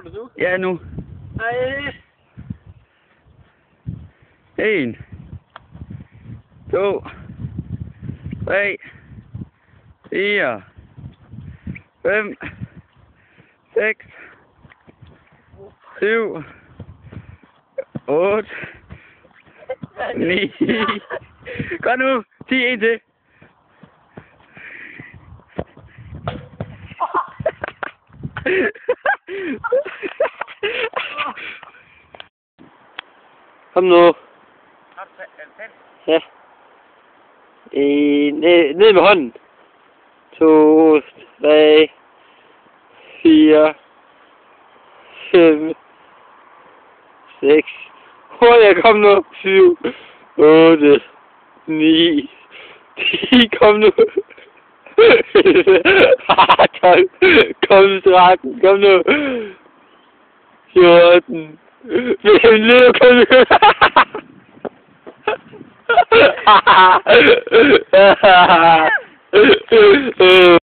du nu? Ja, nu. Ej. 1, 2, 3, 4, 5, 6, 7, 8, 9. Kom nu. 10 en til. Kom nu. Ja. Ned med hånden. 2, 3, 4, 5, 6. Hurtigt, kom nu. 7, 8, 9, 10. Kom nu. 12. Kom nu, 13. Kom nu. 14. Kom nu.